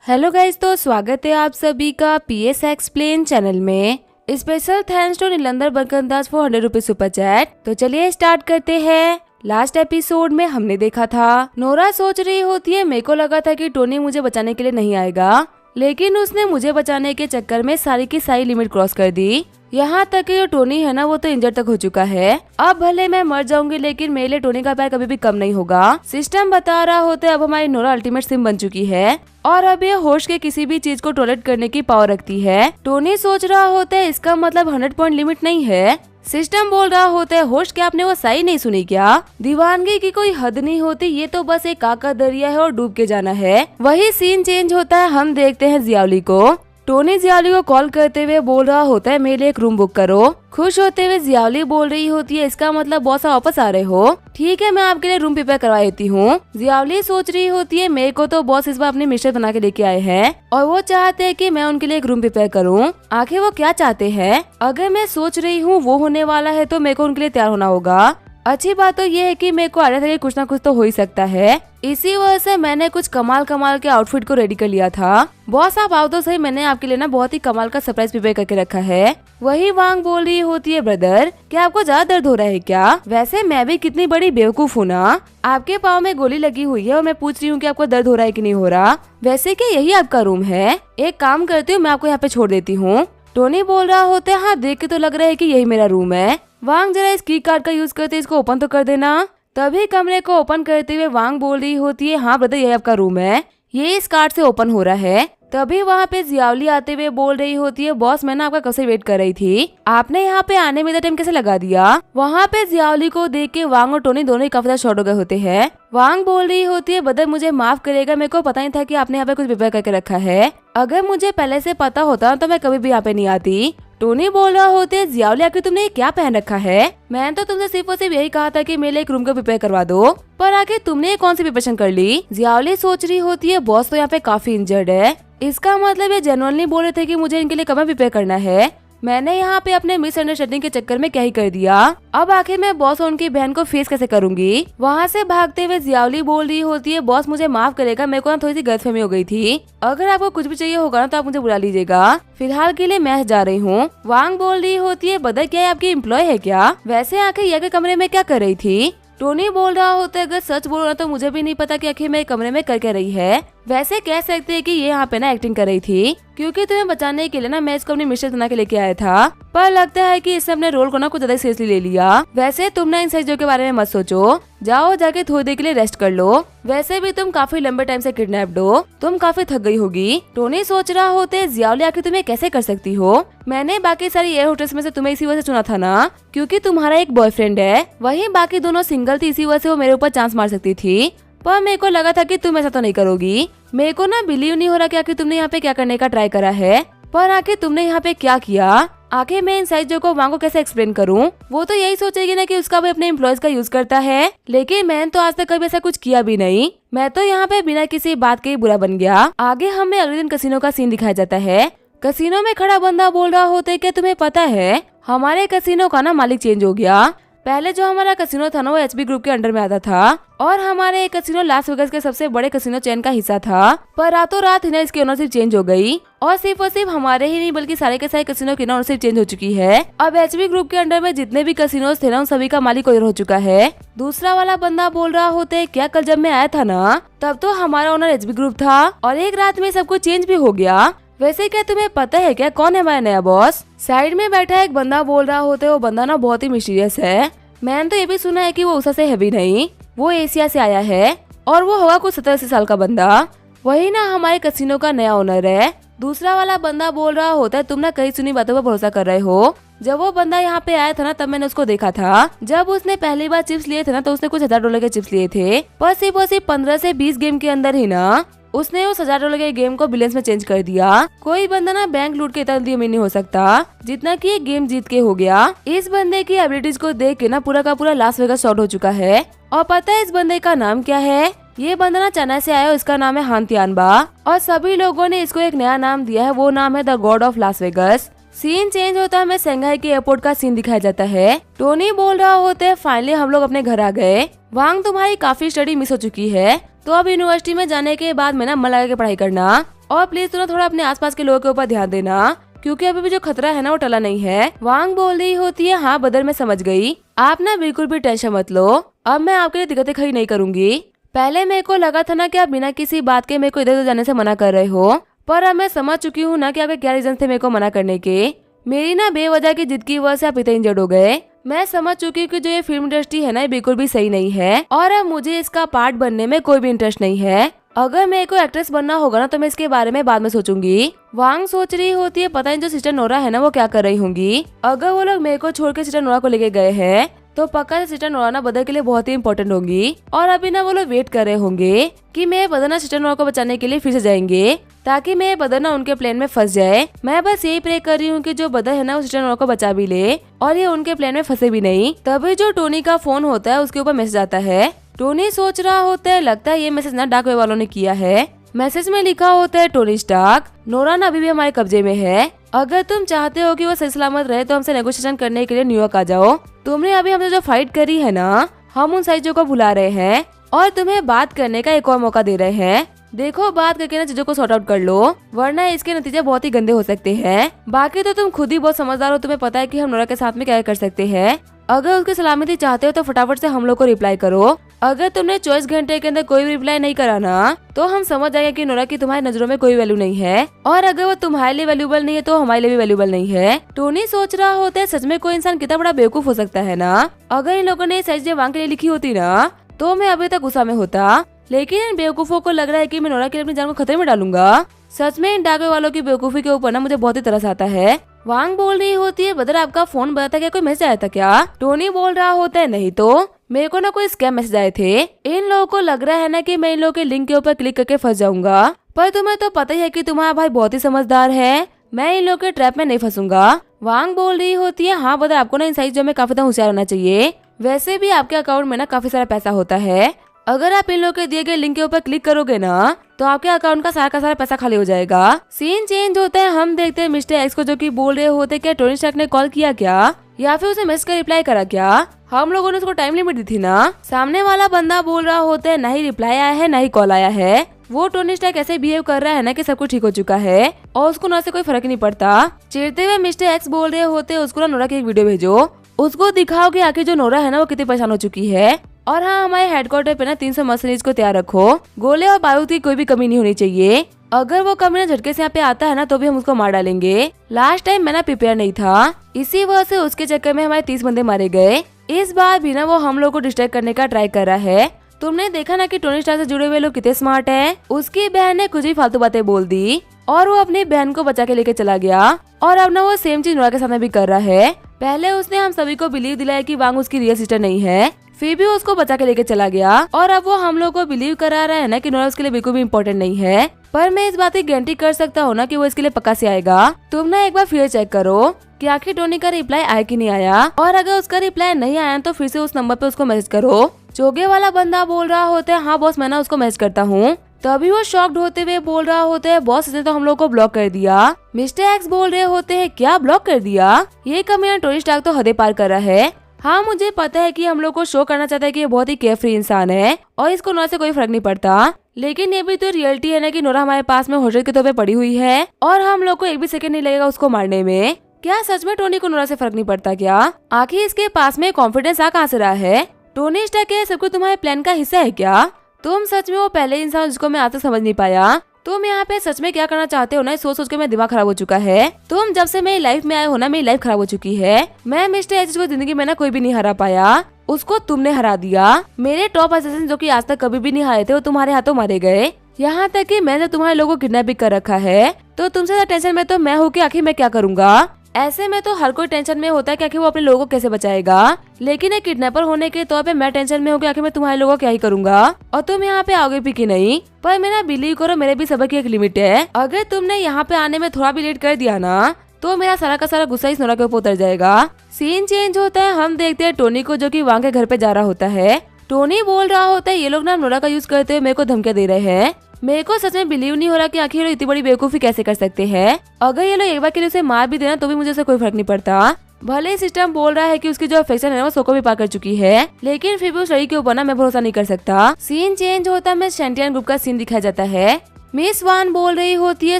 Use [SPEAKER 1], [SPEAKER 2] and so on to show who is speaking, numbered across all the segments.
[SPEAKER 1] Hello guys, तो स्वागत है आप सभी का PS एक्सप्लेन चैनल में। Special thanks to Neelander Barkandaz for 100 rupees super chat. तो चलिए स्टार्ट करते हैं। लास्ट एपिसोड में हमने देखा था नोरा सोच रही होती है, मेरे को लगा था कि टोनी मुझे बचाने के लिए नहीं आएगा, लेकिन उसने मुझे बचाने के चक्कर में सारी की सारी लिमिट क्रॉस कर दी। यहाँ तक कि जो टोनी है ना, वो तो इंजर्ड तक हो चुका है। अब भले मैं मर जाऊंगी, लेकिन मेरे लिए टोनी का प्यार कभी भी कम नहीं होगा। सिस्टम बता रहा होता है अब हमारी नोरा अल्टीमेट सिम बन चुकी है और अब ये होश के किसी भी चीज को टॉलरेट करने की पावर रखती है। टोनी सोच रहा होता है इसका मतलब 100 पॉइंट लिमिट नहीं है। सिस्टम बोल रहा होता है होश क्या आपने वो सही नहीं सुनी क्या? दीवानगी की कोई हद नहीं होती, ये तो बस एक काका दरिया है और डूब के जाना है। वही सीन चेंज होता है, हम देखते हैं जियावली को। टोनी जियावली को कॉल करते हुए बोल रहा होता है मेरे लिए एक रूम बुक करो। खुश होते हुए जियावली बोल रही होती है इसका मतलब बॉस आप वापस आ रहे हो, ठीक है मैं आपके लिए रूम प्रिपेयर करवा देती हूँ। जियावली सोच रही होती है मेरे को तो बॉस इस बार अपनी मिस्टर बना के लेके आए हैं और वो चाहते हैं कि मैं उनके लिए एक रूम प्रिपेयर करूँ। आखिर वो क्या चाहते हैं? अगर मैं सोच रही हूँ वो होने वाला है तो मेरे को उनके लिए तैयार होना होगा। अच्छी बात तो ये है कि मेरे को आइडिया था कि कुछ ना कुछ तो हो ही सकता है, इसी वजह से मैंने कुछ कमाल के आउटफिट को रेडी कर लिया था। बॉस आप आओ तो सही, मैंने आपके लिए ना बहुत ही कमाल का सरप्राइज प्रिपेयर करके रखा है। वही वांग बोल रही होती है ब्रदर क्या आपको ज्यादा दर्द हो रहा है क्या? वैसे मैं भी कितनी बड़ी बेवकूफ हूँ ना, आपके पाँव में गोली लगी हुई है और मैं पूछ रही हूँ कि आपको दर्द हो रहा है कि नहीं हो रहा। वैसे क्या यही आपका रूम है? एक काम करती हूँ मैं आपको यहाँ पे छोड़ देती हूँ। टोनी बोल रहा होता है हाँ देख के तो लग रहा है कि यही मेरा रूम है। वांग जरा इस की कार्ड का यूज करते इसको ओपन तो कर देना। तभी कमरे को ओपन करते हुए वांग बोल रही होती है हाँ ब्रदर यही आपका रूम है, ये इस कार्ड से ओपन हो रहा है। तभी वहाँ पे जियावली आते हुए बोल रही होती है बॉस मैं ना आपका कब से वेट कर रही थी, आपने यहाँ पे आने में इतना टाइम कैसे लगा दिया? वहाँ पे जियावली को देख के वांग और टोनी दोनों ही काफी ज्यादा शॉर्ट हो गए होते हैं। वांग बोल रही होती है ब्रदर मुझे माफ करेगा, मेरे को पता नहीं था कि आपने यहाँ पे कुछ प्रिपेयर करके रखा है, अगर मुझे पहले से पता होता तो मैं कभी भी यहाँ पे नहीं आती। टोनी बोल रहा होते है जियावली आखिर तुमने ये क्या पहन रखा है? मैंने तो तुमसे सिर्फ और सिर्फ यही कहा था कि मेरे लिए एक रूम को प्रिपेयर करवा दो, पर आखिर तुमने ये कौन सी प्रिपरेशन कर ली? जियावली सोच रही होती है बॉस तो यहाँ पे काफी इंजर्ड है, इसका मतलब ये जेन्युइनली बोल रहे थे कि मुझे इनके लिए कमरा प्रिपेयर करना है। मैंने यहाँ पे अपने मिसअंडरस्टैंडिंग के चक्कर में क्या ही कर दिया, अब आखिर मैं बॉस और उनकी बहन को फेस कैसे करूंगी? वहाँ से भागते हुए जियावली बोल रही होती है बॉस मुझे माफ करेगा, मेरे को ना थोड़ी सी गलतफहमी हो गई थी, अगर आपको कुछ भी चाहिए होगा ना तो आप मुझे बुला लीजिएगा, फिलहाल के लिए मैं जा रही हूँ। वांग बोल रही होती है बदल क्या आपकी एम्प्लॉय है क्या? वैसे आखिर ये के कमरे में क्या कर रही थी? टोनी बोल रहा होता है अगर सच बोल रहा तो मुझे भी नहीं पता कि आखिर मेरे कमरे में कर रही है। वैसे कह सकते हैं कि ये यहाँ पे ना एक्टिंग कर रही थी, क्योंकि तुम्हें बचाने के लिए ना मैं इसको अपनी मिस्टर बना के लेके आया था, पर लगता है कि इसने अपने रोल को ना कुछ ज्यादा सीरियसली ले लिया। वैसे तुम ना इन चीजों के बारे में मत सोचो, जाओ जाके थोड़ी देर के लिए रेस्ट कर लो, वैसे भी तुम काफी लंबे टाइम से किडनैप्ड हो, तुम काफी थक गई होगी। टोनी सोच रहा होते जियावली आखिर तुम्हें कैसे कर सकती हो? मैंने बाकी सारी एयर होटल्स में से तुम्हें इसी वजह से चुना था ना, क्योंकि तुम्हारा एक बॉयफ्रेंड है, वही बाकी दोनों सिंगल थी, इसी वजह से वो मेरे ऊपर चांस मार सकती थी, पर मेरे को लगा था कि तुम ऐसा तो नहीं करोगी। मेरे को ना बिलीव नहीं हो रहा कि आखिर तुमने यहाँ पे क्या करने का ट्राई करा है, पर आखिर तुमने यहाँ पे क्या किया? आखिर मैं इन साइजों को वांग को कैसे एक्सप्लेन करूँ? वो तो यही सोचेगी ना कि उसका भी अपने एम्प्लॉयज का यूज करता है, लेकिन मैंने तो आज तक कभी ऐसा कुछ किया भी नहीं, मैं तो यहाँ पे बिना किसी बात के बुरा बन गया। आगे हमें अगले दिन कसिनो का सीन दिखाया जाता है। कसिनो में खड़ा बंदा बोल रहा होता है कि तुम्हें पता है हमारे कसिनो का ना मालिक चेंज हो गया, पहले जो हमारा कसिनो था ना वो HB ग्रुप के अंडर में आता था और हमारे ये कसिनो लास वेगास के सबसे बड़े कसिनो चेन का हिस्सा था, पर रातों रात ही ना इसकी ओनरशिप चेंज हो गई और सिर्फ हमारे ही नहीं बल्कि सारे के सारे कसिनो की ओनरशिप चेंज हो चुकी है। अब HB ग्रुप के अंडर में जितने भी कसिनोज थे ना उन सभी का मालिक कोई हो चुका है। दूसरा वाला बंदा बोल रहा होता है क्या कल जब मैं आया था ना तब तो हमारा ओनर HB ग्रुप था और एक रात में सब कुछ चेंज भी हो गया। वैसे क्या तुम्हें पता है क्या कौन है हमारा नया बॉस? साइड में बैठा एक बंदा बोल रहा होता है वो बंदा ना बहुत ही मिस्टीरियस है, मैंने तो ये भी सुना है कि वो उषा से है भी नहीं, वो एशिया से आया है और वो होगा कुछ 17-80 साल का बंदा, वही ना हमारे कसिनो का नया ओनर है। दूसरा वाला बंदा बोल रहा होता है तुम ना कई सुनी बातों पर भरोसा कर रहे हो, जब वो बंदा यहाँ पे आया था ना तब मैंने उसको देखा था, जब उसने पहली बार चिप्स लिए थे ना तो उसने कुछ $1000 के चिप्स लिए थे, पर सिर्फ 15 से 20 गेम के अंदर ही ना उसने उस $1000 के गेम को बिलियंस में चेंज कर दिया। कोई बंदा ना बैंक लूट के इतना अमीर नहीं हो सकता जितना कि ये गेम जीत के हो गया। इस बंदे की एबिलिटीज को देख के ना पूरा का पूरा लास वेगास शॉर्ट हो चुका है। और पता है इस बंदे का नाम क्या है? ये बंदा ना चेन्नई से आया, इसका नाम है हान तियानबा और सभी लोगों ने इसको एक नया नाम दिया है, वो नाम है the god of Las Vegas. Scene change होता है, हमें शंघाई के एयरपोर्ट का सीन दिखाया जाता है। टोनी बोल रहा होता है फाइनली हम लोग अपने घर आ गए, वांग तुम्हारी काफी स्टडी मिस हो चुकी है, तो अब यूनिवर्सिटी में जाने के बाद में ना मन लगा के पढ़ाई करना। और प्लीज तू ना थोड़ा अपने आसपास के लोगों के ऊपर ध्यान देना, क्योंकि अभी भी जो खतरा है ना वो टला नहीं है। वांग बोल रही होती है, हाँ बदर मैं समझ गई, आप ना बिल्कुल भी टेंशन मत लो, अब मैं आपके लिए दिक्कतें खड़ी नहीं करूंगी। पहले मेरे को लगा था ना कि आप बिना किसी बात के मेरे को इधर उधर जाने से मना कर रहे हो, पर अब मैं समझ चुकी हूँ ना कि आपके क्या रीजन थे मेरे को मना करने के। मेरी ना बेवजह की जिद की वजह से आप इतने इंजर्ड हो गए। मैं समझ चुकी हूँ कि जो ये फिल्म इंडस्ट्री है ना ये बिल्कुल भी सही नहीं है, और अब मुझे इसका पार्ट बनने में कोई भी इंटरेस्ट नहीं है। अगर मेरे को एक्ट्रेस बनना होगा ना तो मैं इसके बारे में बाद में सोचूंगी। वांग सोच रही होती है, पता नहीं जो सिस्टर नोरा है ना वो क्या कर रही होंगी। अगर वो लोग मेरे को छोड़ के सिस्टर नोरा को लेके गए हैं तो पक्का से सिस्टर नोरा ना बदर के लिए बहुत ही इंपॉर्टेंट होंगी, और अभी ना वो लोग वेट कर रहे होंगे कि मैं बदर ना सिस्टर नोरा को बचाने के लिए फिर से जाएंगे, ताकि मैं बदर ना उनके प्लान में फंस जाए। मैं बस यही प्रे कर रही हूँ कि जो बदर है ना वो सिस्टर नोरा को बचा भी ले और ये उनके प्लान में फंसे भी नहीं। तभी जो टोनी का फोन होता है उसके ऊपर मैसेज आता है। टोनी सोच रहा होता है, लगता है ये मैसेज ना डार्क वेब वालों ने किया है। मैसेज में लिखा होता है, टोनी स्टार्क, नोरा ना अभी भी हमारे कब्जे में है, अगर तुम चाहते हो कि वो सही सलामत रहे तो हमसे नेगोशिएशन करने के लिए न्यूयॉर्क आ जाओ। तुमने अभी हमसे जो फाइट करी है ना, हम उन सारी चीजों को भुला रहे हैं और तुम्हें बात करने का एक और मौका दे रहे हैं। देखो बात करके ना चीजों को सॉर्ट आउट कर लो, वरना इसके नतीजे बहुत ही गंदे हो सकते हैं। बाकी तो तुम खुद ही बहुत समझदार हो, तुम्हें पता है कि हम नोरा के साथ में क्या कर सकते हैं। अगर उसकी सलामती चाहते हो तो फटाफट से हम लोग को रिप्लाई करो। अगर तुमने 24 घंटे के अंदर कोई भी रिप्लाई नहीं करा ना तो हम समझ जाएंगे कि नोरा की तुम्हारी नजरों में कोई वैल्यू नहीं है, और अगर वो तुम्हारे लिए वैल्यूबल नहीं है तो हमारे लिए भी वैल्यूबल नहीं है। टोनी सोच रहा होता है, सच में कोई इंसान कितना बड़ा बेवकूफ हो सकता है ना। अगर इन लोगों ने सच वांग के लिए लिखी होती ना तो मैं अभी तक गुस्सा में होता, लेकिन इन बेवकूफों को लग रहा है कि मैं नोरा के लिए अपनी जान को खतरे में डालूंगा। सच में इन डाके वालों की बेवकूफी के ऊपर ना मुझे बहुत ही तरस आता है। वांग बोल रही होती है, बदर आपका फोन बताया क्या, कोई मैसेज आया था क्या? टोनी बोल रहा होता है, नहीं तो मेरे को ना कोई स्कैम मैसेज आए थे। इन लोगों को लग रहा है ना कि मैं इन लोगों के लिंक के ऊपर क्लिक करके फंस जाऊंगा, पर तुम्हें तो पता ही है कि तुम्हारा भाई बहुत ही समझदार है, मैं इन लोगों के ट्रैप में नहीं फंसूंगा। वांग बोल रही होती है, हाँ बदर आपको ना इन सारी चीजों में काफी होशियार होना चाहिए, वैसे भी आपके अकाउंट में ना काफी सारा पैसा होता है, अगर आप इन लोगों के दिए गए लिंक के ऊपर क्लिक करोगे ना तो आपके अकाउंट का सारा पैसा खाली हो जाएगा। सीन चेंज होता है, हम देखते हैं मिस्टर एक्स को जो कि बोल रहे होते क्या टोनी स्टार्क ने कॉल किया क्या, या फिर उसे मैसेज का रिप्लाई करा क्या। हम लोगों ने उसको टाइम लिमिट दी थी ना। सामने वाला बंदा बोल रहा होता है, ना ही रिप्लाई आया है ना ही कॉल आया है। वो टोनी स्टार्क ऐसे बिहेव कर रहा है ना कि सब कुछ ठीक हो चुका है और उसको ना से कोई फर्क नहीं पड़ता। चिढ़ते हुए मिस्टर एक्स बोल रहे होते, उसको ना नोरा की एक वीडियो भेजो, उसको दिखाओ कि आखिर जो नोरा है ना वो कितनी परेशान हो चुकी है। और हाँ, हमारे हेडक्वार्टर पे ना 300 मर्सनरीज को तैयार रखो, गोले और बारूद की कोई भी कमी नहीं होनी चाहिए। अगर वो कमी ना झटके से यहाँ पे आता है ना तो भी हम उसको मार डालेंगे। लास्ट टाइम मैं ना प्रिपेयर नहीं था, इसी वजह से उसके चक्कर में हमारे 30 बंदे मारे गए। इस बार भी ना वो हम लोग को डिस्ट्रैक्ट करने का ट्राई कर रहा है। तुमने देखा ना कि टोनी स्टार्क से जुड़े हुए लोग कितने स्मार्ट हैं। उसकी बहन ने कुछ ही फालतू बातें बोल दी और वो अपनी बहन को बचा के लेके चला गया, और अब ना वो सेम चीज नोरा के सामने भी कर रहा है। पहले उसने हम सभी को बिलीव दिलाया कि वांग उसकी रियल सिस्टर नहीं है, फिर भी उसको बचा के लेके चला गया, और अब वो हम लोग को बिलीव करा रहा है ना कि नोरा उसके लिए बिल्कुल भी इम्पोर्टेंट नहीं है। पर मैं इस बात की गारंटी कर सकता हूँ ना कि वो इसके लिए पक्का से आएगा। तुम ना एक बार फिर चेक करो कि आखिर टोनी का रिप्लाई आया कि नहीं आया, और अगर उसका रिप्लाई नहीं आया तो फिर से उस नंबर पे उसको मैसेज करो। चोगे वाला बंदा बोल रहा होता है, हाँ बॉस मैं ना उसको मैसेज करता हूँ। तभी वो शॉक्ड होते हुए बोल रहा होता है, बॉस इसने तो हम लोग को ब्लॉक कर दिया। मिस्टर एक्स बोल रहे होते हैं, क्या ब्लॉक कर दिया? ये कमीना टोनी स्टार्क तो हदें पार कर रहा है। हाँ मुझे पता है कि हम लोग को शो करना चाहता है कि ये बहुत ही केयरफ्री इंसान है और इसको नोरा से कोई फर्क नहीं पड़ता, लेकिन ये भी तो रियलिटी है ना कि नोरा हमारे पास में होटल के तौर पे पड़ी हुई है और हम लोग को एक भी सेकंड नहीं लगेगा उसको मारने में। क्या सच में टोनी को नोरा से फर्क नहीं पड़ता क्या? आखिर इसके पास में कॉन्फिडेंस आ कहाँ से रहा है? टोनी स्टार्क क्या सब कुछ तुम्हारे प्लान का हिस्सा है क्या? तुम सच में वो पहले इंसान जिसको मैं आज तक समझ नहीं पाया। तुम यहाँ पे सच में क्या करना चाहते हो ना, सोच सोच के मेरा दिमाग खराब हो चुका है। तुम जब से मेरी लाइफ में आए हो ना मेरी लाइफ खराब हो चुकी है। मैं मिस्टर एच को जिंदगी में ना कोई भी नहीं हरा पाया, उसको तुमने हरा दिया। मेरे टॉप असिस्टेंट जो कि आज तक कभी भी नहीं हारे थे वो तुम्हारे हाथों मारे गए। यहाँ तक कि मैंने तुम्हारे लोगों को किडनैप भी कर रखा है, तो तुमसे ज्यादा टेंशन में तो मैं हूँ कि आखिर मैं क्या करूँगा। ऐसे में तो हर कोई टेंशन में होता है कि आखिर वो अपने लोगों को कैसे बचाएगा, लेकिन एक किडनैपर होने के तौर पे मैं टेंशन में हूँ कि आखिर मैं तुम्हारे लोगों को क्या ही करूँगा। और तुम यहाँ पे आओगे भी कि नहीं, पर मेरा बिलीव करो मेरे भी सबर की एक लिमिट है। अगर तुमने यहाँ पे आने में थोड़ा भी लेट कर दिया ना तो मेरा सारा का सारा गुस्सा इस नोरा के ऊपर उतर जाएगा। सीन चेंज होता है, हम देखते हैं टोनी को जो कि वांग के घर पे जा रहा होता है। टोनी बोल रहा होता है, ये लोग ना नोरा का यूज करते हुए मेरे को धमकियां दे रहे हैं। मेरे को सच में बिलीव नहीं हो रहा कि आखिर ये इतनी बड़ी बेवकूफी कैसे कर सकते हैं। अगर ये लोग एक बार के लिए उसे मार भी देना तो भी मुझे उससे कोई फर्क नहीं पड़ता। भले ही सिस्टम बोल रहा है कि उसकी जो अफेक्शन है वो 100 को भी पार कर चुकी है, लेकिन फिर भी उस लड़की के ऊपर ना मैं भरोसा नहीं कर सकता। सीन चेंज होता है, मैं शेंटियन ग्रुप का सीन दिखाया जाता है। मिस वान बोल रही होती है,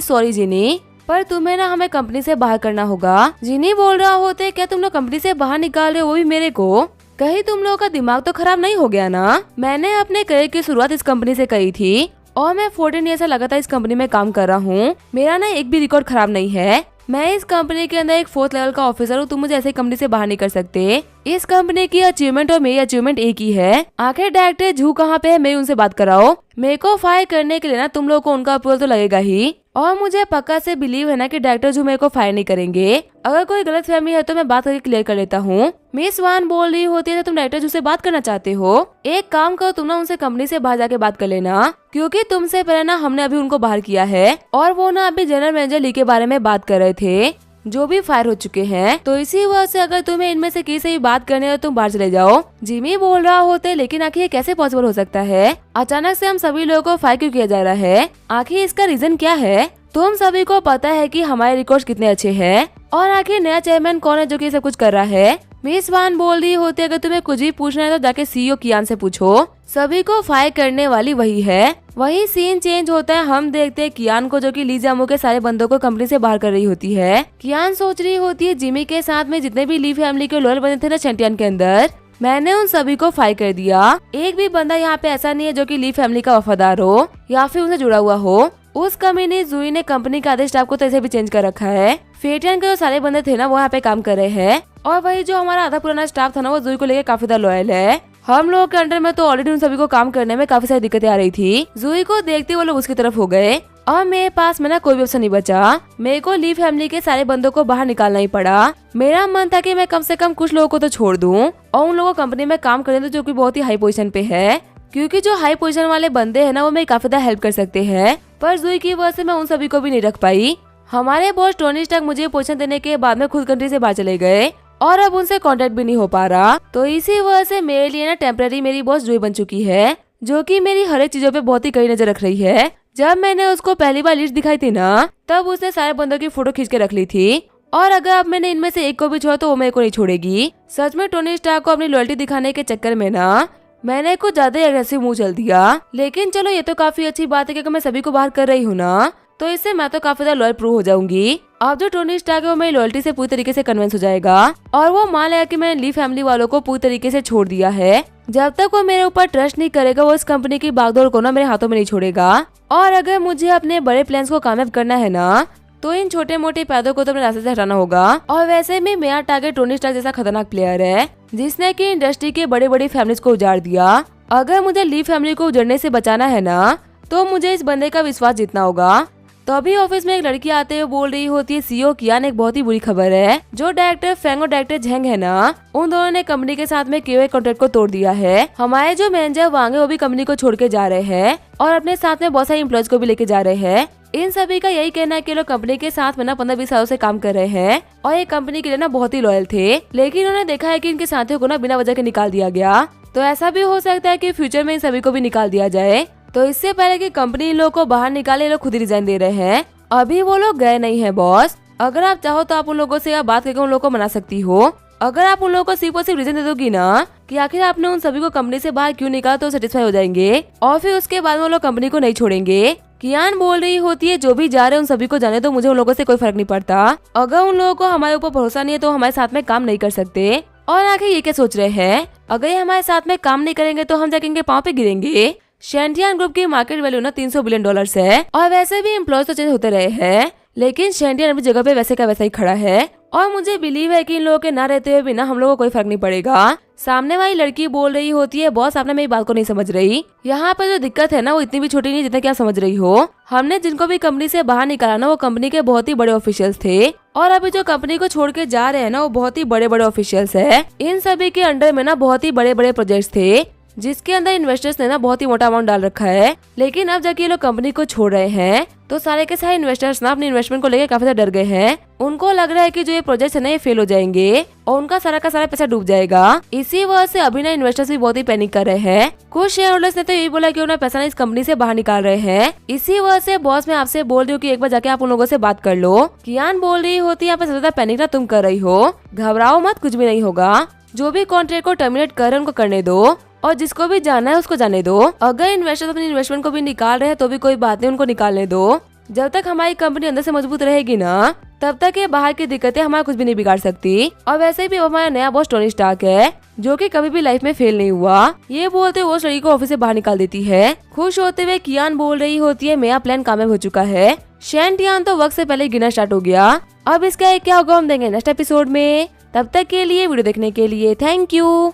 [SPEAKER 1] सॉरी जिनी, पर तुम्हें ना हमें कंपनी से बाहर करना होगा। जिनी बोल रहा होते, क्या तुम लोग कंपनी से बाहर निकाल रहे हो, वो भी मेरे को? कहीं तुम लोगों का दिमाग तो खराब नहीं हो गया ना? मैंने अपने करियर की शुरुआत इस कंपनी से करी थी और मैं 14 ईयर से लगातार इस कंपनी में काम कर रहा हूँ। मेरा ना एक भी रिकॉर्ड खराब नहीं है। मैं इस कंपनी के अंदर एक 4th लेवल का ऑफिसर हूँ। तुम मुझे ऐसे कंपनी से बाहर नहीं कर सकते। इस कंपनी की अचीवमेंट और मेरी अचीवमेंट एक ही है। आखिर डायरेक्टर जू कहाँ पे है, मेरी उनसे बात कराओ। मेरे को फायर करने के लिए ना तुम लोगों को उनका अप्रूवल तो लगेगा ही, और मुझे पक्का से बिलीव है ना कि डायरेक्टर जू मेरे को फायर नहीं करेंगे। अगर कोई गलत फहमी है तो मैं बात करके क्लियर कर लेता हूँ। मिस वान बोल रही होती है, तो तुम डायरेक्टर जू से बात करना चाहते हो? एक काम करो, तुम ना उनसे कंपनी से बाहर जाके बात कर लेना, क्योंकि तुमसे पहले ना हमने अभी उनको बाहर किया है और वो ना अभी जनरल मैनेजर ली के बारे में बात कर रहे थे जो भी फायर हो चुके हैं। तो इसी वजह से अगर तुम्हें इनमें से किसी से भी बात करनी है तो तुम बाहर चले जाओ। जिमी बोल रहा होते, लेकिन आखिर ये कैसे पॉसिबल हो सकता है? अचानक से हम सभी लोगों को फायर क्यों किया जा रहा है? आखिर इसका रीजन क्या है? तुम सभी को पता है कि हमारे रिकॉर्ड्स कितने अच्छे हैं, और आखिर नया चेयरमैन कौन है जो कि सब कुछ कर रहा है? मिस वान बोल रही होती है, अगर तुम्हें कुछ भी पूछना है तो जाके सीईओ कियान से पूछो। सभी को फायर करने वाली वही है। वही सीन चेंज होता है। हम देखते हैं कियान को, जो कि ली जामू के सारे बंदों को कंपनी से बाहर कर रही होती है। कियान सोच रही होती है, जिमी के साथ में जितने भी ली फैमिली के लॉयल बने थे ना शैंटियन के अंदर, मैंने उन सभी को फायर कर दिया। एक भी बंदा यहाँ पे ऐसा नहीं है जो कि ली फैमिली का वफादार हो या फिर उनसे जुड़ा हुआ हो। उस कमीने जूई ने कंपनी का आधे स्टाफ को तो ऐसे भी चेंज कर रखा है। फेटियन के जो सारे बंदे थे ना वो यहाँ पे काम कर रहे हैं, और वही जो हमारा आधा पुराना स्टाफ था ना वो जूई को लेकर काफी ज्यादा लॉयल है। हम लोगों के अंडर में तो ऑलरेडी उन सभी को काम करने में काफी सारी दिक्कतें आ रही थी। जूई को देखते वो लोग उसकी तरफ हो गए और मेरे पास में ना कोई भी ऑप्शन नहीं बचा। मेरे को ली फैमिली के सारे बंदों को बाहर निकालना ही पड़ा। मेरा मन था कि मैं कम से कम कुछ लोगों को तो छोड़ दूं और उन लोगों को कंपनी में काम करने दो जो कि बहुत ही हाई पोजीशन पे है, क्योंकि जो हाई पोजीशन वाले बंदे हैं ना वो मेरी काफी ज्यादा हेल्प कर सकते हैं। पर जूई की वजह से मैं उन सभी को भी नहीं रख पाई। हमारे बॉस टोनी स्टार्क मुझे पोजीशन देने के बाद में खुद कंट्री से बाहर चले गए और अब उनसे कांटेक्ट भी नहीं हो पा रहा। तो इसी वजह से मेरे लिए ना टेम्पररी मेरी बॉस जूई बन चुकी है, जो कि मेरी हर एक चीजों पे बहुत ही कड़ी नजर रख रही है। जब मैंने उसको पहली बार लिस्ट दिखाई थी ना, तब उसने सारे बंदों की फोटो खींच के रख ली थी, और अगर अब मैंने इनमें से एक को भी छोड़ा तो वो मेरे को नहीं छोड़ेगी। सच में टोनी स्टार्क को अपनी लॉयल्टी दिखाने के चक्कर में ना मैंने कुछ ज्यादा एग्रेसिव मुंह चल दिया। लेकिन चलो ये तो काफी अच्छी बात है, क्योंकि मैं सभी को बाहर कर रही हूँ ना, तो इससे मैं तो काफी ज्यादा लॉयल प्रूव हो जाऊंगी। अब जो टोनी स्टार्क है वो मेरी लॉयल्टी से पूरी तरीके से कन्विंस हो जाएगा और वो मान लेगा कि मैंने ली फैमिली वालों को पूरी तरीके से छोड़ दिया है। जब तक वो मेरे ऊपर ट्रस्ट नहीं करेगा वो इस कंपनी की बागडोर को ना मेरे हाथों में नहीं छोड़ेगा। और अगर मुझे अपने बड़े प्लान्स को कामयाब करना है ना, तो इन छोटे मोटे पैदों को तो अपने रास्ते से हटाना होगा। और वैसे भी मेरा टारगेट टोनी स्टार्क जैसा खतरनाक प्लेयर है, जिसने की इंडस्ट्री के बड़े बड़े फैमिलीज को उजाड़ दिया। अगर मुझे ली फैमिली को उजड़ने से बचाना है ना, तो मुझे इस बंदे का विश्वास जीतना होगा। तो अभी ऑफिस में एक लड़की आते हुए बोल रही होती है, सीईओ कियान एक बहुत ही बुरी खबर है। जो डायरेक्टर फेंग और डायरेक्टर झेंग है ना, उन दोनों ने कंपनी के साथ में किए हुए कॉन्ट्रैक्ट को तोड़ दिया है। हमारे जो मैनेजर वांग है वो भी कंपनी को छोड़ के जा रहे हैं और अपने साथ में बहुत सारे एम्प्लॉयज को भी लेके जा रहे हैं। इन सभी का यही कहना है कि लोग कंपनी के साथ में ना 15-20 सालों से काम कर रहे हैं और ये कंपनी के लिए ना बहुत ही लॉयल थे। लेकिन उन्होंने देखा है कि इनके साथियों को ना बिना वजह के निकाल दिया गया। तो ऐसा भी हो सकता है कि फ्यूचर में इन सभी को भी निकाल दिया जाए। तो इससे पहले कि कंपनी इन लोगों को बाहर निकाले, लोग खुद ही रिजाइन दे रहे हैं। अभी वो लोग गए नहीं है बॉस। अगर आप चाहो तो आप उन लोगों से बात करके उन लोगों को मना सकती हो। अगर आप उन लोगों को सिर्फ और सिर्फ रीजन दे दोगी ना कि आखिर आपने उन सभी को कंपनी से बाहर क्यों निकाला, तो सेटिस्फाई हो जाएंगे और फिर उसके बाद वो लोग कंपनी को नहीं छोड़ेंगे। कियान बोल रही होती है, जो भी जा रहे हैं उन सभी को जाने दो, मुझे उन लोगों से कोई फर्क नहीं पड़ता। अगर उन लोगों को हमारे ऊपर भरोसा नहीं है तो हमारे साथ में काम नहीं कर सकते। और आखिर ये क्या सोच रहे हैं, अगर ये हमारे साथ में काम नहीं करेंगे तो हम जाके इनके पाँव पे गिरेंगे। शैंटियन ग्रुप की मार्केट वैल्यू ना $300 बिलियन है और वैसे भी एम्प्लॉयज तो चेंज होते रहे हैं, लेकिन शैंटियन अपनी जगह पे वैसे का वैसा ही खड़ा है। और मुझे बिलीव है कि इन लोगों के ना रहते हुए भी ना हम लोगों को कोई फर्क नहीं पड़ेगा। सामने वाली लड़की बोल रही होती है, बॉस आपने मेरी बात को नहीं समझ रही। यहाँ पर जो दिक्कत है ना वो इतनी भी छोटी नहीं जितना कि आप समझ रही हो। हमने जिनको भी कंपनी से बाहर निकाला ना वो कंपनी के बहुत ही बड़े ऑफिशियल्स थे, और अभी जो कंपनी को छोड़ के जा रहे हैं ना वो बहुत ही बड़े बड़े ऑफिशियल्स है। इन सभी के अंडर में ना बहुत ही बड़े बड़े प्रोजेक्ट्स थे, जिसके अंदर इन्वेस्टर्स ने ना बहुत ही मोटा अमाउंट डाल रखा है। लेकिन अब जाके ये लोग कंपनी को छोड़ रहे हैं तो सारे के सारे इन्वेस्टर्स ना अपने इन्वेस्टमेंट को लेकर काफी ज्यादा डर गए हैं। उनको लग रहा है कि जो ये प्रोजेक्ट है ना ये फेल हो जाएंगे और उनका सारा का सारा पैसा डूब जाएगा। इसी वजह से अभी ना इन्वेस्टर्स भी बहुत ही पैनिक कर रहे हैं। कुछ शेयर होल्डर्स ने तो यही बोला कि उन्हें पैसा ना इस कंपनी से बाहर निकाल रहे हैं। इसी वजह से बॉस मैं आपसे बोल रही हूँ कि एक बार जाके आप उन लोगों से बात कर लो। कियान बोल रही होती है, यहाँ पे ज्यादा पैनिक ना तुम कर रही हो, घबराओ मत, कुछ भी नहीं होगा। जो भी कॉन्ट्रैक्ट को टर्मिनेट कर रहे हैं उनको करने दो। और जिसको भी जाना है उसको जाने दो। अगर इन्वेस्टर अपनी इन्वेस्टमेंट को भी निकाल रहे हैं तो भी कोई बात नहीं, उनको निकालने दो। जब तक हमारी कंपनी अंदर से मजबूत रहेगी ना, तब तक ये बाहर की दिक्कतें हमारा कुछ भी नहीं बिगाड़ सकती। और वैसे भी हमारा नया बॉस टोनी स्टार्क है, जो कि कभी भी लाइफ में फेल नहीं हुआ। ये बोलते वो उस लड़की को ऑफिस से बाहर निकाल देती है। खुश होते हुए कियान बोल रही होती है मेरा प्लान कामयाब हो चुका है। शैंटियान तो वक्त से पहले गिना स्टार्ट हो गया। अब इसका क्या होगा हम देंगे नेक्स्ट एपिसोड में। तब तक के लिए वीडियो देखने के लिए थैंक यू।